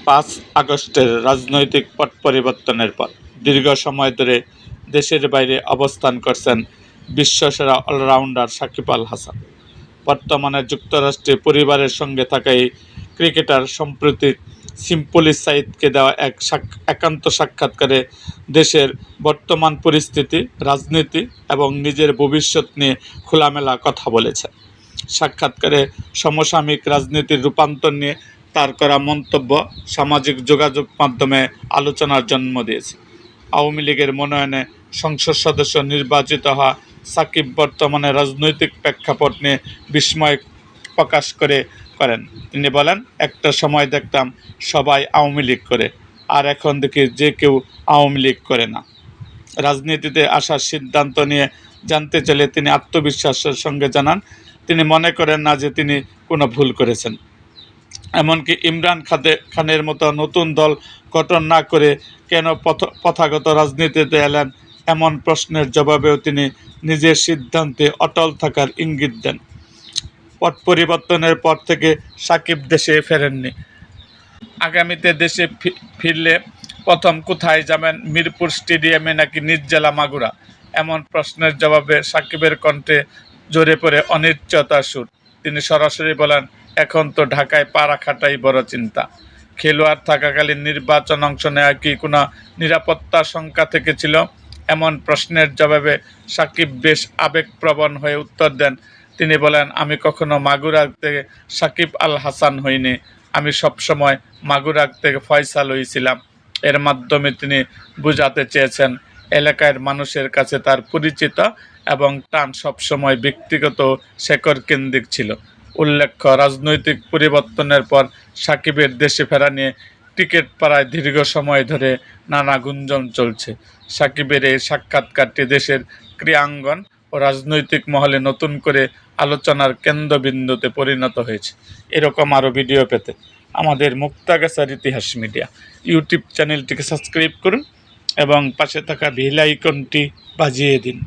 5 আগস্টের রাজনৈতিক পট পরিবর্তনের পর দীর্ঘ সময় ধরে দেশের বাইরে অবস্থান করছেন বিশ্বসেরা অলরাউন্ডার সাকিব আল হাসান। বর্তমানে যুক্তরাষ্ট্রে পরিবারের সঙ্গে থাকা এই ক্রিকেটার সম্প্রতি সিম্পলি সাঈদকে দেওয়া এক একান্ত সাক্ষাৎকারে দেশের বর্তমান পরিস্থিতি, রাজনীতি এবং নিজের ভবিষ্যৎ নিয়ে খোলামেলা কথা বলেছেন। সাক্ষাৎকারে সমসাময়িক রাজনীতির রূপান্তর নিয়ে তার করা মন্তব্য সামাজিক যোগাযোগ মাধ্যমে আলোচনার জন্ম দিয়েছে। আওয়ামী লীগের মনোনয়নে সংসদ সদস্য নির্বাচিত হওয়া সাকিব বর্তমানে রাজনৈতিক প্রেক্ষাপট নিয়ে বিস্ময় প্রকাশ করেন। তিনি বলেন, একটা সময় দেখতাম সবাই আওয়ামী লীগ করে, আর এখন দেখি যে কেউ আওয়ামী লীগ করে না। রাজনীতিতে আসার সিদ্ধান্ত নিয়ে জানতে চাইলে তিনি আত্মবিশ্বাসের সঙ্গে জানান, তিনি মনে করেন না যে তিনি কোনো ভুল করেছেন। এমনকি ইমরান খানের মতো নতুন দল গঠন না করে কেন প্রথাগত রাজনীতিতে এলেন, এমন প্রশ্নের জবাবেও তিনি নিজের সিদ্ধান্তে অটল থাকার ইঙ্গিত দেন। পট পরিবর্তনের পর থেকে সাকিব দেশে ফেরেননি। আগামীতে দেশে ফিরলে প্রথম কোথায় যাবেন, মিরপুর স্টেডিয়ামে নাকি নিজ জেলা মাগুরা? এমন প্রশ্নের জবাবে সাকিবের কণ্ঠে ঝরে পড়ে অনিশ্চয়তার সুর। তিনি সরাসরি বলেন, এখন তো ঢাকায় পা রাখাটাই বড় চিন্তা। খেলোয়াড় থাকাকালীন নির্বাচন অংশ নেওয়া কি কোনো নিরাপত্তা শঙ্কা থেকেছিল? এমন প্রশ্নের জবাবে সাকিব বেশ আবেগপ্রবণ হয়ে উত্তর দেন। তিনি বলেন, আমি কখনো মাগুরা থেকে সাকিব আল হাসান হইনি, আমি সবসময় মাগুরা থেকে ফয়সাল হয়েছিলাম। এর মাধ্যমে তিনি বোঝাতে চেয়েছেন, এলাকার মানুষের কাছে তার পরিচিত এবং টান সবসময় ব্যক্তিগত শেকড় কেন্দ্রিক ছিল। উল্লেখ্য, রাজনৈতিক পরিবর্তনের পর সাকিবের দেশে ফেরা নিয়ে ক্রিকেট পাড়ায় দীর্ঘ সময় ধরে নানা গুঞ্জন চলছে। সাকিবের এই সাক্ষাৎকারটি দেশের ক্রীড়াঙ্গন ও রাজনৈতিক মহলে নতুন করে আলোচনার কেন্দ্রবিন্দুতে পরিণত হয়েছে। এরকম আরও ভিডিও পেতে আমাদের মুক্তাগাছার ইতিহাস মিডিয়া ইউটিউব চ্যানেলটিকে সাবস্ক্রাইব করুন এবং পাশে থাকা বেল আইকনটি বাজিয়ে দিন।